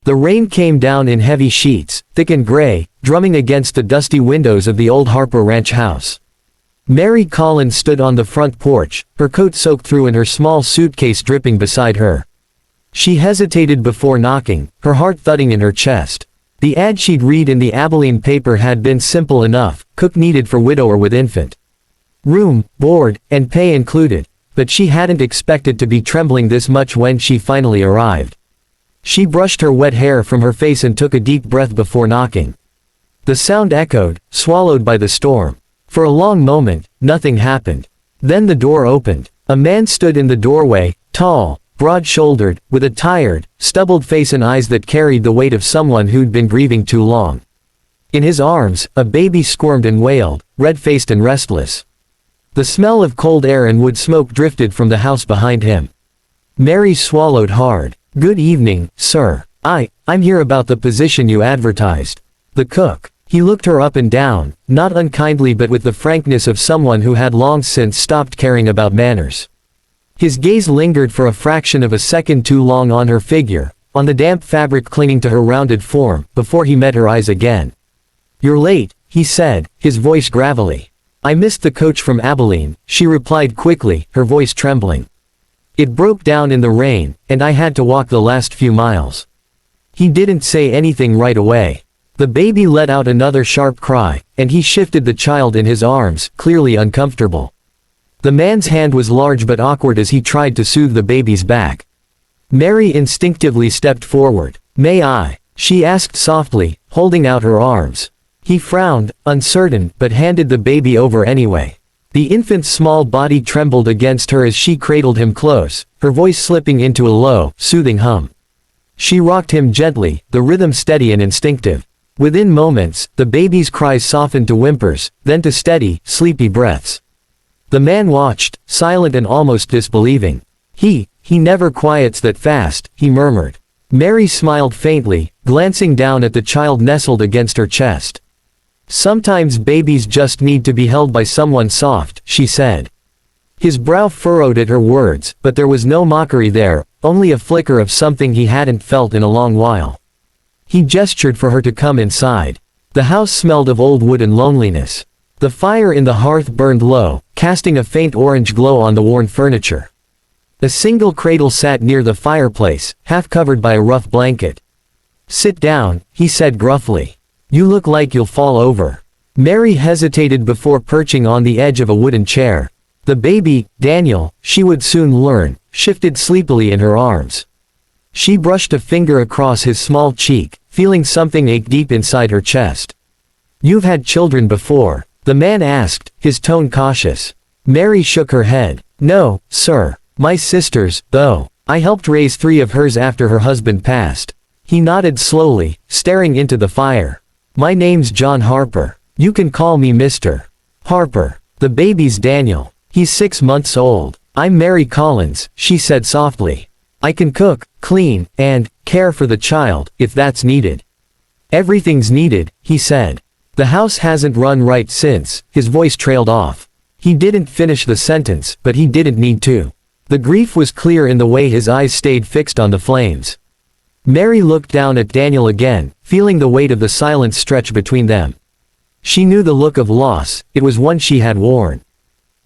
The rain came down in heavy sheets, thick and gray, drumming against the dusty windows of the old Harper Ranch house. Mary Collins stood on the front porch, her coat soaked through and her small suitcase dripping beside her. She hesitated before knocking, her heart thudding in her chest. The ad she'd read in the Abilene paper had been simple enough: cook needed for widower with infant. Room, board, and pay included. But she hadn't expected to be trembling this much when she finally arrived. She brushed her wet hair from her face and took a deep breath before knocking. The sound echoed, swallowed by the storm. For a long moment, nothing happened. Then the door opened. A man stood in the doorway, tall, broad-shouldered, with a tired, stubbled face and eyes that carried the weight of someone who'd been grieving too long. In his arms, a baby squirmed and wailed, red-faced and restless. The smell of cold air and wood smoke drifted from the house behind him. Mary swallowed hard. "Good evening, sir. I'm here about the position you advertised. The cook." He looked her up and down, not unkindly but with the frankness of someone who had long since stopped caring about manners. His gaze lingered for a fraction of a second too long on her figure, on the damp fabric clinging to her rounded form, before he met her eyes again. "You're late," he said, his voice gravelly. "I missed the coach from Abilene," she replied quickly, her voice trembling. "It broke down in the rain, and I had to walk the last few miles." He didn't say anything right away. The baby let out another sharp cry, and he shifted the child in his arms, clearly uncomfortable. The man's hand was large but awkward as he tried to soothe the baby's back. Mary instinctively stepped forward. "May I?" she asked softly, holding out her arms. He frowned, uncertain, but handed the baby over anyway. The infant's small body trembled against her as she cradled him close, her voice slipping into a low, soothing hum. She rocked him gently, the rhythm steady and instinctive. Within moments, the baby's cries softened to whimpers, then to steady, sleepy breaths. The man watched, silent and almost disbelieving. He never quiets that fast," he murmured. Mary smiled faintly, glancing down at the child nestled against her chest. "Sometimes babies just need to be held by someone soft," she said. His brow furrowed at her words, but there was no mockery there, only a flicker of something he hadn't felt in a long while. He gestured for her to come inside. The house smelled of old wood and loneliness. The fire in the hearth burned low, casting a faint orange glow on the worn furniture. A single cradle sat near the fireplace, half covered by a rough blanket. "Sit down," he said gruffly. "You look like you'll fall over." Mary hesitated before perching on the edge of a wooden chair. The baby, Daniel, she would soon learn, shifted sleepily in her arms. She brushed a finger across his small cheek, feeling something ache deep inside her chest. "You've had children before?" the man asked, his tone cautious. Mary shook her head. "No, sir. My sister's, though. I helped raise 3 of hers after her husband passed." He nodded slowly, staring into the fire. "My name's John Harper. You can call me Mr. Harper. The baby's Daniel. He's 6 months old. I'm Mary Collins," she said softly. "I can cook, clean, and care for the child, if that's needed." "Everything's needed," he said. "The house hasn't run right since," his voice trailed off. He didn't finish the sentence, but he didn't need to. The grief was clear in the way his eyes stayed fixed on the flames. Mary looked down at Daniel again, feeling the weight of the silence stretch between them. She knew the look of loss, it was one she had worn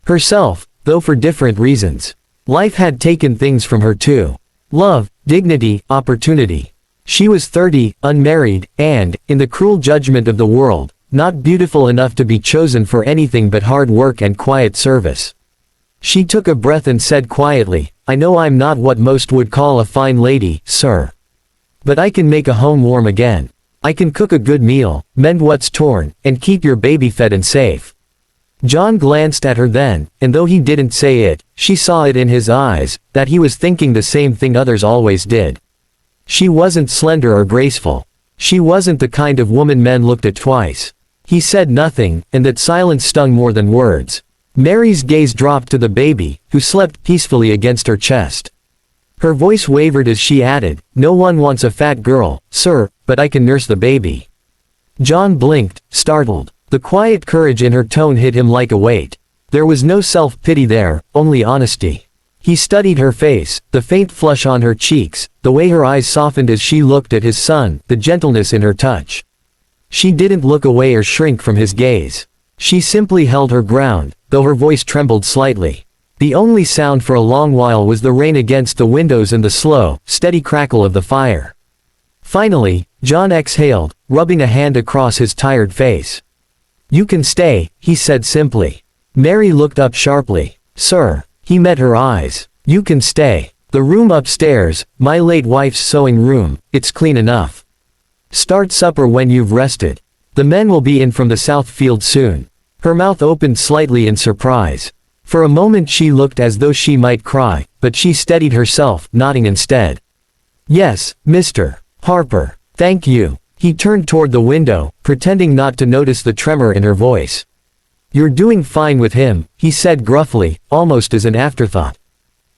herself, though for different reasons. Life had taken things from her too. Love, dignity, opportunity. She was 30, unmarried, and, in the cruel judgment of the world, not beautiful enough to be chosen for anything but hard work and quiet service. She took a breath and said quietly, "I know I'm not what most would call a fine lady, sir. But I can make a home warm again. I can cook a good meal, mend what's torn, and keep your baby fed and safe." John glanced at her then, and though he didn't say it, she saw it in his eyes, that he was thinking the same thing others always did. She wasn't slender or graceful. She wasn't the kind of woman men looked at twice. He said nothing, and that silence stung more than words. Mary's gaze dropped to the baby, who slept peacefully against her chest. Her voice wavered as she added, "No one wants a fat girl, sir, but I can nurse the baby." John blinked, startled. The quiet courage in her tone hit him like a weight. There was no self-pity there, only honesty. He studied her face, the faint flush on her cheeks, the way her eyes softened as she looked at his son, the gentleness in her touch. She didn't look away or shrink from his gaze. She simply held her ground, though her voice trembled slightly. The only sound for a long while was the rain against the windows and the slow, steady crackle of the fire. Finally, John exhaled, rubbing a hand across his tired face. "You can stay," he said simply. Mary looked up sharply. "Sir." He met her eyes. "You can stay. The room upstairs, my late wife's sewing room, it's clean enough. Start supper when you've rested. The men will be in from the south field soon." Her mouth opened slightly in surprise. For a moment she looked as though she might cry, but she steadied herself, nodding instead. "Yes, Mr. Harper. Thank you." He turned toward the window, pretending not to notice the tremor in her voice. "You're doing fine with him," he said gruffly, almost as an afterthought.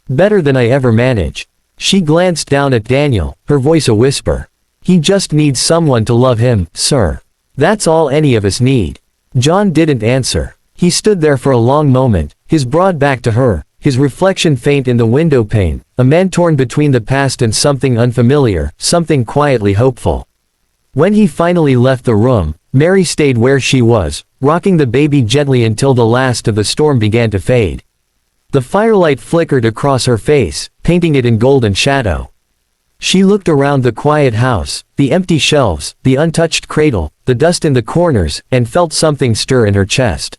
"Better than I ever manage." She glanced down at Daniel, her voice a whisper. "He just needs someone to love him, sir. That's all any of us need." John didn't answer. He stood there for a long moment, his broad back to her, his reflection faint in the window pane, a man torn between the past and something unfamiliar, something quietly hopeful. When he finally left the room, Mary stayed where she was, rocking the baby gently until the last of the storm began to fade. The firelight flickered across her face, painting it in golden shadow. She looked around the quiet house, the empty shelves, the untouched cradle, the dust in the corners, and felt something stir in her chest.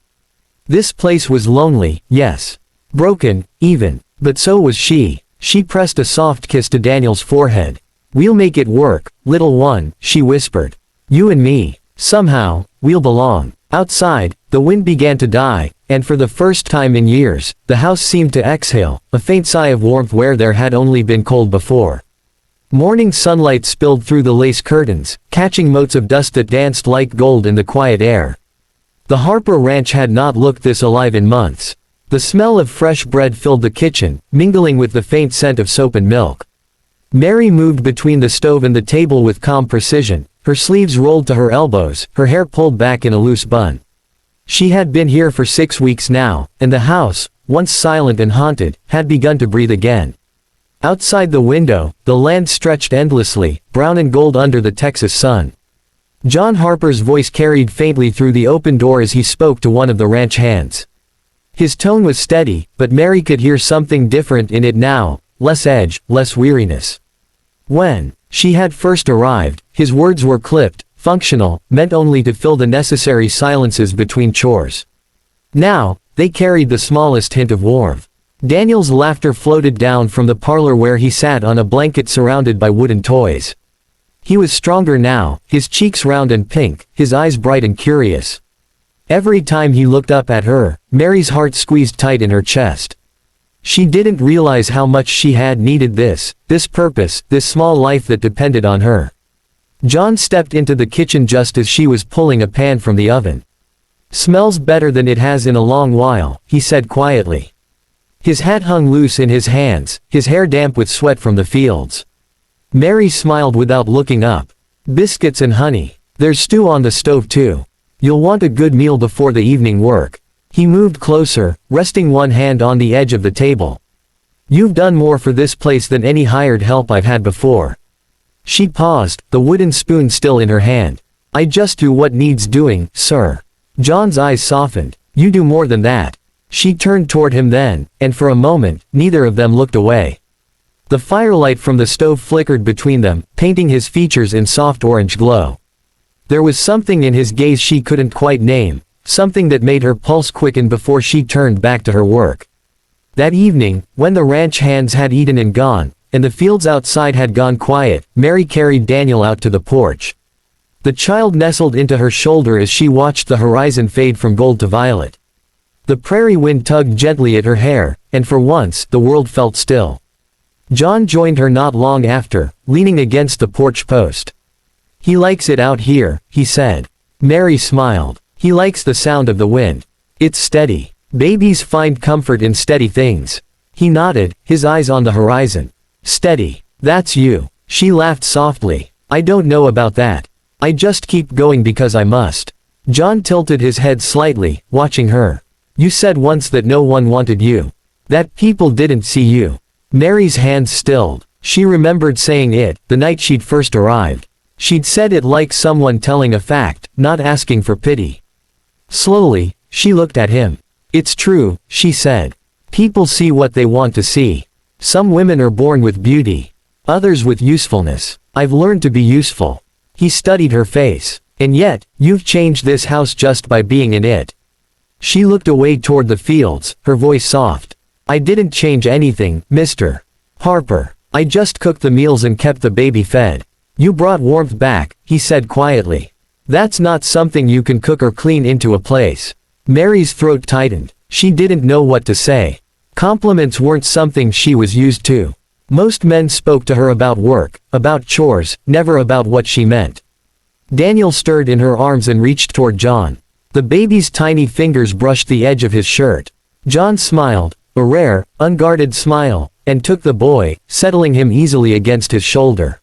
This place was lonely, yes. Broken, even. But so was she. She pressed a soft kiss to Daniel's forehead. "We'll make it work, little one," she whispered. "You and me. Somehow, we'll belong." Outside, the wind began to die, and for the first time in years, the house seemed to exhale, a faint sigh of warmth where there had only been cold before. Morning sunlight spilled through the lace curtains, catching motes of dust that danced like gold in the quiet air. The Harper Ranch had not looked this alive in months. The smell of fresh bread filled the kitchen, mingling with the faint scent of soap and milk. Mary moved between the stove and the table with calm precision, her sleeves rolled to her elbows, her hair pulled back in a loose bun. She had been here for 6 weeks now, and the house, once silent and haunted, had begun to breathe again. Outside the window, the land stretched endlessly, brown and gold under the Texas sun. John Harper's voice carried faintly through the open door as he spoke to one of the ranch hands. His tone was steady, but Mary could hear something different in it now, less edge, less weariness. When she had first arrived, his words were clipped, functional, meant only to fill the necessary silences between chores. Now, they carried the smallest hint of warmth. Daniel's laughter floated down from the parlor where he sat on a blanket surrounded by wooden toys. He was stronger now, his cheeks round and pink, his eyes bright and curious. Every time he looked up at her, Mary's heart squeezed tight in her chest. She didn't realize how much she had needed this purpose, this small life that depended on her. John stepped into the kitchen just as she was pulling a pan from the oven. "Smells better than it has in a long while," he said quietly. His hat hung loose in his hands, his hair damp with sweat from the fields. Mary smiled without looking up. "Biscuits and honey. There's stew on the stove too. You'll want a good meal before the evening work." He moved closer, resting one hand on the edge of the table. "You've done more for this place than any hired help I've had before." She paused, the wooden spoon still in her hand. "I just do what needs doing, sir." John's eyes softened. "You do more than that." She turned toward him then, and for a moment, neither of them looked away. The firelight from the stove flickered between them, painting his features in soft orange glow. There was something in his gaze she couldn't quite name, something that made her pulse quicken before she turned back to her work. That evening, when the ranch hands had eaten and gone, and the fields outside had gone quiet, Mary carried Daniel out to the porch. The child nestled into her shoulder as she watched the horizon fade from gold to violet. The prairie wind tugged gently at her hair, and for once, the world felt still. John joined her not long after, leaning against the porch post. "He likes it out here," he said. Mary smiled. "He likes the sound of the wind. It's steady. Babies find comfort in steady things." He nodded, his eyes on the horizon. "Steady. That's you." She laughed softly. "I don't know about that. I just keep going because I must." John tilted his head slightly, watching her. "You said once that no one wanted you. That people didn't see you. Mary's hands stilled. She remembered saying it, the night she'd first arrived. She'd said it like someone telling a fact, not asking for pity. Slowly, she looked at him. It's true, she said. People see what they want to see. Some women are born with beauty. Others with usefulness. I've learned to be useful. He studied her face. And yet, you've changed this house just by being in it. She looked away toward the fields, her voice soft. I didn't change anything, Mr. Harper. I just cooked the meals and kept the baby fed. You brought warmth back, he said quietly. That's not something you can cook or clean into a place. Mary's throat tightened. She didn't know what to say. Compliments weren't something she was used to. Most men spoke to her about work, about chores, never about what she meant. Daniel stirred in her arms and reached toward John. The baby's tiny fingers brushed the edge of his shirt. John smiled, a rare, unguarded smile, and took the boy, settling him easily against his shoulder.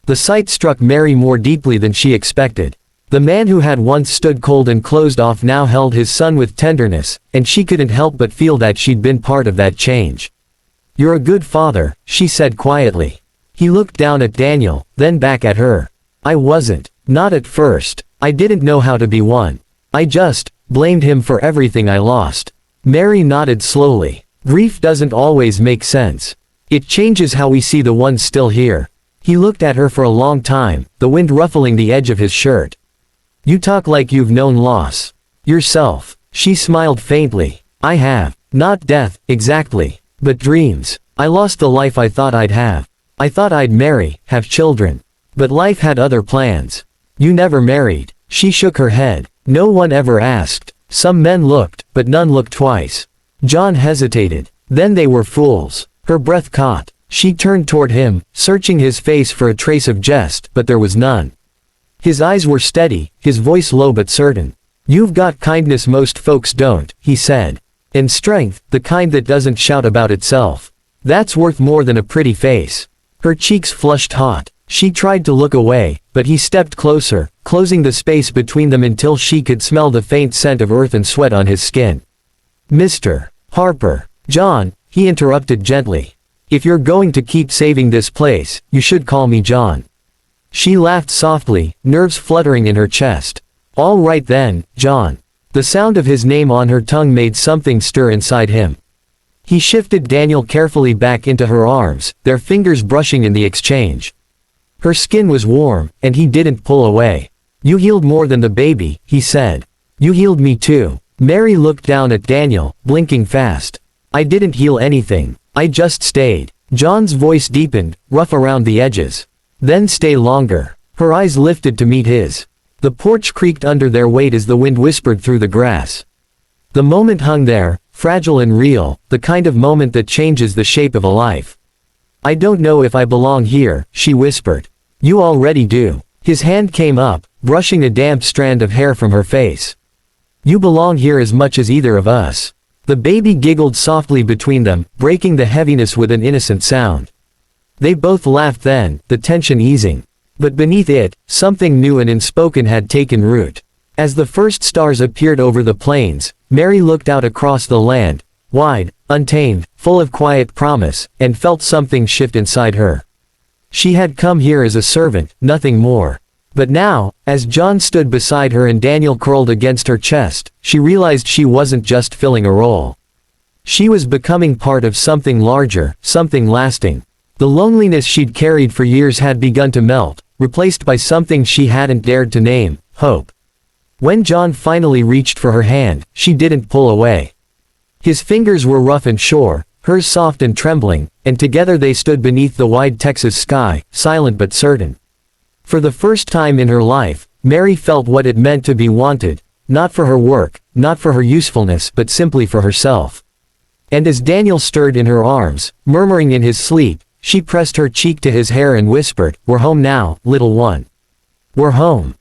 The sight struck Mary more deeply than she expected. The man who had once stood cold and closed off now held his son with tenderness, and she couldn't help but feel that she'd been part of that change. You're a good father, she said quietly. He looked down at Daniel, then back at her. I wasn't. Not at first. I didn't know how to be one. I just blamed him for everything I lost. Mary nodded slowly. Grief doesn't always make sense. It changes how we see the ones still here. He looked at her for a long time, the wind ruffling the edge of his shirt. You talk like you've known loss. Yourself. She smiled faintly. I have. Not death, exactly. But dreams. I lost the life I thought I'd have. I thought I'd marry, have children. But life had other plans. You never married. She shook her head. No one ever asked. Some men looked, but none looked twice. John hesitated. Then they were fools. Her breath caught. She turned toward him, searching his face for a trace of jest, but there was none. His eyes were steady, his voice low but certain. You've got kindness most folks don't, he said. And strength, the kind that doesn't shout about itself. That's worth more than a pretty face. Her cheeks flushed hot. She tried to look away, but he stepped closer, closing the space between them until she could smell the faint scent of earth and sweat on his skin. Mr. Harper. John, he interrupted gently. If you're going to keep saving this place, you should call me John. She laughed softly, nerves fluttering in her chest. All right then, John. The sound of his name on her tongue made something stir inside him. He shifted Daniel carefully back into her arms, their fingers brushing in the exchange. Her skin was warm, and he didn't pull away. You healed more than the baby, he said. You healed me too. Mary looked down at Daniel, blinking fast. I didn't heal anything. I just stayed. John's voice deepened, rough around the edges. Then stay longer. Her eyes lifted to meet his. The porch creaked under their weight as the wind whispered through the grass. The moment hung there, fragile and real, the kind of moment that changes the shape of a life. I don't know if I belong here, she whispered. You already do. His hand came up, brushing a damp strand of hair from her face. You belong here as much as either of us. The baby giggled softly between them, breaking the heaviness with an innocent sound. They both laughed then, the tension easing. But beneath it, something new and unspoken had taken root. As the first stars appeared over the plains, Mary looked out across the land, wide, untamed, full of quiet promise, and felt something shift inside her. She had come here as a servant, nothing more. But now, as John stood beside her and Daniel curled against her chest, she realized she wasn't just filling a role. She was becoming part of something larger, something lasting. The loneliness she'd carried for years had begun to melt, replaced by something she hadn't dared to name, hope. When John finally reached for her hand, she didn't pull away. His fingers were rough and sure, hers soft and trembling, and together they stood beneath the wide Texas sky, silent but certain. For the first time in her life, Mary felt what it meant to be wanted, not for her work, not for her usefulness, but simply for herself. And as Daniel stirred in her arms, murmuring in his sleep, she pressed her cheek to his hair and whispered, "We're home now, little one. We're home."